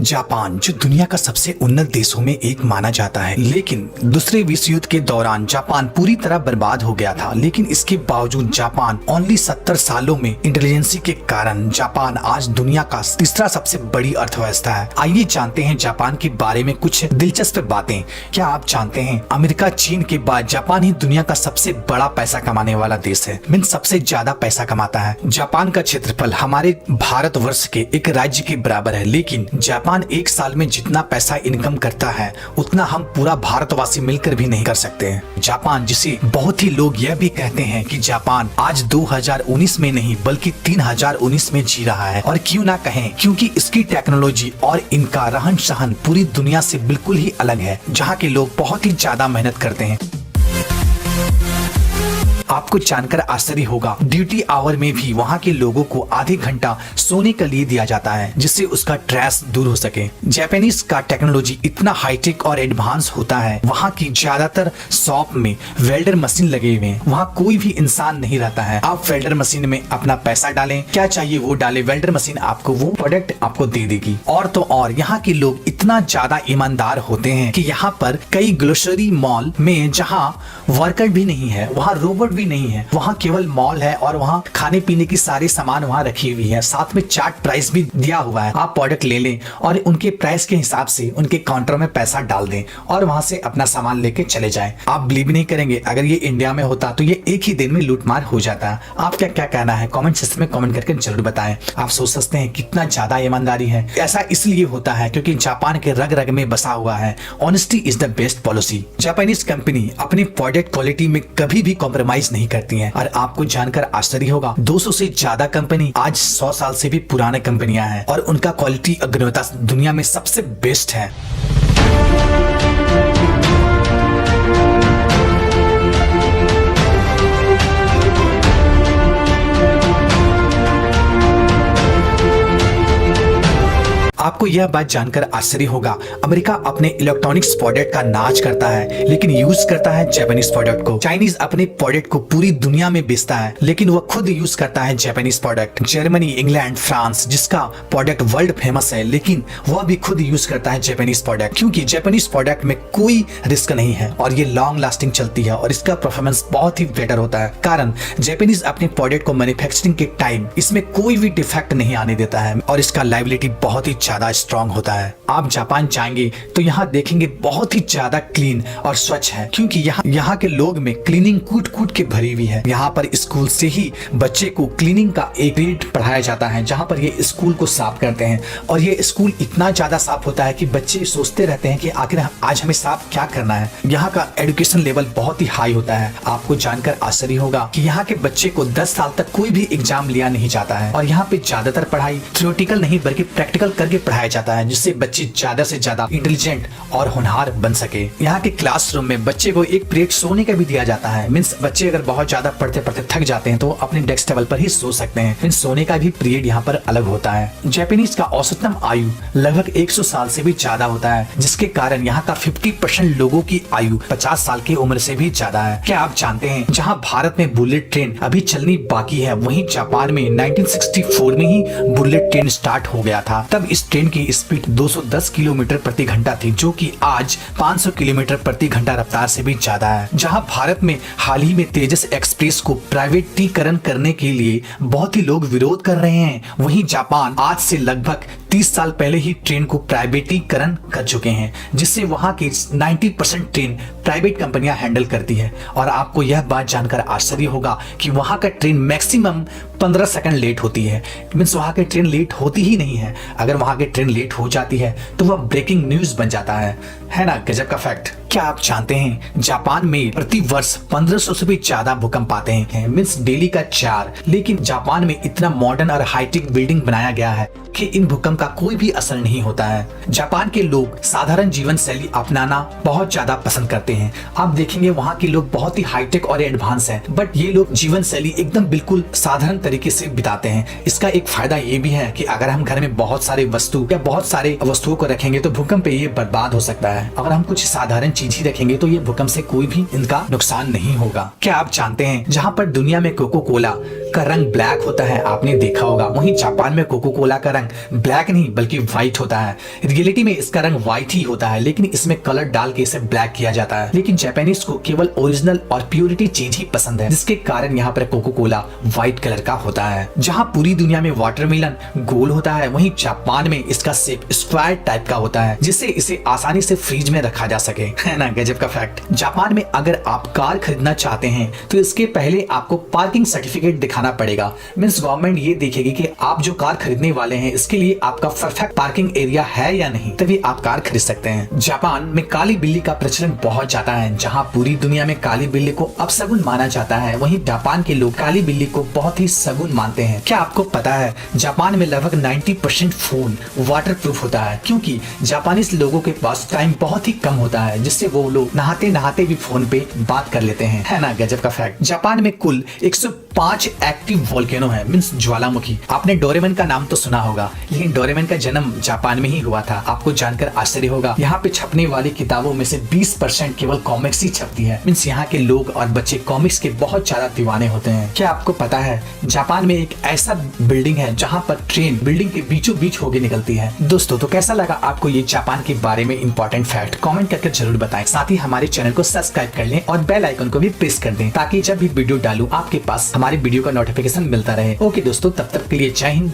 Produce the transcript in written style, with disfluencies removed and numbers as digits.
Japan जो दुनिया का सबसे उन्नत देशों में एक माना जाता है, लेकिन दूसरे विश्व युद्ध के दौरान जापान पूरी तरह बर्बाद हो गया था। लेकिन इसके बावजूद जापान ओनली 70 सालों में इंटेलिजेंसी के कारण जापान आज दुनिया का तीसरा सबसे बड़ी अर्थव्यवस्था है। आइए जानते हैं जापान के बारे में कुछ दिलचस्प बातें। क्या आप जानते हैं अमेरिका चीन के बाद जापान ही दुनिया का सबसे बड़ा पैसा कमाने वाला देश है, मीन सबसे ज्यादा पैसा कमाता है। जापान का क्षेत्रफल हमारे भारतवर्ष के एक राज्य के बराबर है, लेकिन जापान एक साल में जितना पैसा इनकम करता है उतना हम पूरा भारतवासी मिलकर भी नहीं कर सकते हैं। जापान जिसे बहुत ही लोग यह भी कहते हैं कि जापान आज 2019 में नहीं बल्कि 3019 में जी रहा है। और क्यों ना कहें, क्योंकि इसकी टेक्नोलॉजी और इनका रहन सहन पूरी दुनिया से बिल्कुल ही अलग है, जहाँ के लोग बहुत ही ज्यादा मेहनत करते हैं। आपको जानकर आश्चर्य होगा, ड्यूटी आवर में भी वहाँ के लोगों को आधे घंटा सोने के लिए दिया जाता है, जिससे उसका स्ट्रेस दूर हो सके। जापानीज का टेक्नोलॉजी इतना हाईटेक और एडवांस होता है, वहाँ की ज्यादातर शॉप में वेल्डर मशीन लगे हुए हैं। वहाँ कोई भी इंसान नहीं रहता है। आप वेल्डर मशीन में अपना पैसा डालें, क्या चाहिए वो डालें, वेल्डर मशीन आपको वो प्रोडक्ट आपको दे देगी। और तो और यहाँ के लोग इतना ज्यादा ईमानदार होते हैं कि यहाँ पर कई ग्रोसरी मॉल में जहाँ वर्कर भी नहीं है, वहाँ रोबोट भी नहीं है, वहाँ केवल मॉल है और वहाँ खाने पीने की सारी सामान वहाँ रखी हुई है। साथ में चार्ट प्राइस भी दिया हुआ है। आप प्रोडक्ट ले लें और उनके प्राइस के हिसाब से उनके काउंटर में पैसा डाल दें और वहाँ से अपना सामान लेके चले जाएं। आप बिलीव नहीं करेंगे, अगर ये इंडिया में होता तो ये एक ही दिन में लूटमार हो जाता। आप क्या क्या कहना है कमेंट सेक्शन में कमेंट करके जरूर बताएं। आप सोच सकते हैं कितना ज्यादा ईमानदारी है। ऐसा इसलिए होता है क्योंकि जापान के रग रग में बसा हुआ है honesty is the best policy. Japanese company अपने प्रोडक्ट क्वालिटी में कभी भी कॉम्प्रोमाइज नहीं करती हैं। और आपको जानकर आश्चर्य होगा, 200 से ज्यादा कंपनी आज 100 साल से भी पुराने कंपनियां हैं और उनका क्वालिटी और गुणवत्ता दुनिया में सबसे बेस्ट है। आपको यह बात जानकर आश्चर्य होगा, अमेरिका अपने इलेक्ट्रॉनिक्स प्रोडक्ट का नाच करता है लेकिन यूज करता है जापानीज प्रोडक्ट को। चाइनीज अपने प्रोडक्ट को पूरी दुनिया में बेचता है लेकिन वह खुद यूज करता है Japanese product. Germany, England, France जिसका प्रोडक्ट वर्ल्ड फेमस है, लेकिन वह भी खुद यूज करता है जापानीज प्रोडक्ट, क्योंकि जापानीज प्रोडक्ट में कोई रिस्क नहीं है और ये लॉन्ग लास्टिंग चलती है और इसका परफॉर्मेंस बहुत ही बेटर होता है। कारण जापानीज अपने प्रोडक्ट को मैन्युफैक्चरिंग के टाइम इसमें कोई भी डिफेक्ट नहीं आने देता है और इसका लायबिलिटी बहुत ही ज्यादा स्ट्रॉन्ग होता है। आप जापान जाएंगे तो यहाँ देखेंगे बहुत ही ज्यादा क्लीन और स्वच्छ है, क्योंकि यहाँ के लोग में क्लीनिंग कूट कूट के भरी हुई है। यहाँ पर स्कूल से ही बच्चे को क्लीनिंग का एक पीरियड पढ़ाया जाता है, जहाँ पर ये स्कूल को साफ करते हैं और ये स्कूल इतना ज्यादा साफ होता है कि बच्चे सोचते रहते हैं कि आखिर आज हमें साफ क्या करना है। यहाँ का एजुकेशन लेवल बहुत ही हाई होता है। आपको जानकर आश्चर्य होगा कि यहाँ के बच्चे को 10 साल तक कोई भी एग्जाम लिया नहीं जाता है और यहाँ पे ज्यादातर पढ़ाई थ्योरेटिकल नहीं बल्कि प्रैक्टिकल करके पढ़ाया जाता है, जिससे बच्चे ज्यादा से ज्यादा इंटेलिजेंट और होनहार बन सके। यहाँ के क्लासरूम में बच्चे को एक पीरियड सोने का भी दिया जाता है। मीन्स बच्चे अगर बहुत ज्यादा पढ़ते पढ़ते थक जाते हैं तो अपने डेस्क टेबल पर ही सो सकते हैं। मीन्स सोने का भी पीरियड यहाँ पर अलग होता है। जापानीज का औसतम आयु लगभग 100 साल से भी ज्यादा होता है, जिसके कारण यहाँ का 50% लोगों की आयु 50 साल की उम्र से भी ज्यादा है। क्या आप जानते हैं जहाँ भारत में बुलेट ट्रेन अभी चलनी बाकी है, वहीं जापान में 1964 में ही बुलेट ट्रेन स्टार्ट हो गया था। तब इस ट्रेन की स्पीड 210 किलोमीटर प्रति घंटा थी, जो कि आज 500 किलोमीटर प्रति घंटा रफ्तार से भी ज्यादा है। जहां भारत में हाल ही में तेजस एक्सप्रेस को प्राइवेटीकरण करने के लिए बहुत ही लोग विरोध कर रहे हैं, वहीं जापान आज से लगभग 30 साल पहले ही ट्रेन को प्राइवेटीकरण कर चुके हैं, जिससे वहां की 90% ट्रेन प्राइवेट कंपनियां हैंडल करती है। और आपको यह बात जानकर आश्चर्य होगा कि वहां का ट्रेन मैक्सिमम 15 सेकंड लेट होती है। मीन्स वहां की ट्रेन लेट होती ही नहीं है। अगर वहां की ट्रेन लेट हो जाती है तो वह ब्रेकिंग न्यूज बन जाता है ना। गजब का फैक्ट। क्या आप जानते हैं जापान में प्रति वर्ष 1500 से भी ज्यादा भूकंप आते हैं, मीन्स डेली का 4। लेकिन जापान में इतना मॉडर्न और हाईटेक बिल्डिंग बनाया गया है कि इन भूकंप का कोई भी असर नहीं होता है। जापान के लोग साधारण जीवन शैली अपनाना बहुत ज्यादा पसंद करते हैं। आप देखेंगे वहाँ के लोग बहुत ही हाईटेक और एडवांस हैं, बट ये लोग जीवन शैली एकदम बिल्कुल साधारण तरीके से बिताते हैं। इसका एक फायदा ये भी है कि अगर हम घर में बहुत सारे वस्तु या बहुत सारे वस्तुओं को रखेंगे तो भूकंप पे ये बर्बाद हो सकता है। अगर हम कुछ साधारण चीज ही रखेंगे तो ये भूकंप से कोई भी इनका नुकसान नहीं होगा। क्या आप जानते हैं जहाँ पर दुनिया में कोको कोला का रंग ब्लैक होता है, आपने देखा होगा, वहीं जापान में कोको कोला का रंग ब्लैक नहीं बल्कि व्हाइट होता है। रियलिटी में इसका रंग व्हाइट ही होता है, लेकिन इसमें कलर डाल के इसे ब्लैक किया जाता है। लेकिन जापानीज को केवल ओरिजिनल और प्योरिटी चीज ही पसंद है, जिसके कारण यहाँ पर कोको कोला व्हाइट कलर का होता है। जहाँ पूरी दुनिया में वाटरमेलन गोल होता है, वहीं जापान में इसका शेप स्क्वायर टाइप का होता है, जिससे इसे आसानी से फ्रिज में रखा जा सके। है ना गजब का फैक्ट। जापान में अगर आप कार खरीदना चाहते हैं तो इसके पहले आपको पार्किंग सर्टिफिकेट दिखाना पड़ेगा। मींस गवर्नमेंट ये देखेगी कि आप जो कार खरीदने वाले हैं इसके लिए आपका परफेक्ट पार्किंग एरिया है या नहीं, तभी आप कार खरीद सकते हैं। जापान में काली बिल्ली का प्रचलन बहुत ज्यादा है। जहाँ पूरी दुनिया में काली बिल्ली को अपशगुन माना जाता है, वहीं जापान के लोग काली बिल्ली को बहुत ही सगुन मानते हैं। क्या आपको पता है जापान में लगभग 90% फोन वाटर प्रूफ होता है, क्योंकि जापानीज लोगों के पास टाइम बहुत ही कम होता है, जिससे वो लोग नहाते नहाते भी फोन पे बात कर लेते हैं। है ना गजब का फैक्ट। जापान में कुल 105 एक्टिव वोल्केनो है, मींस ज्वालामुखी। आपने डोरेमन का नाम तो सुना होगा, लेकिन डोरेमन का जन्म जापान में ही हुआ था। आपको जानकर आश्चर्य होगा, यहाँ पे छपने वाली किताबों में से 20% केवल कॉमिक्स ही छपती है। मींस यहाँ के लोग और बच्चे कॉमिक्स के बहुत ज्यादा दीवाने होते हैं। क्या आपको पता है जापान में एक ऐसा बिल्डिंग है जहाँ पर ट्रेन बिल्डिंग के बीचों बीच होके निकलती है। दोस्तों तो कैसा लगा आपको ये जापान के बारे में इंपॉर्टेंट फैक्ट, कमेंट करके जरूर बताएं। साथ ही हमारे चैनल को सब्सक्राइब कर लें और बेल आइकन को भी प्रेस कर दें, ताकि जब भी वीडियो डालूं आपके पास हमारे वीडियो का नोटिफिकेशन मिलता रहे। ओके दोस्तों, तब तक के लिए जय हिंद।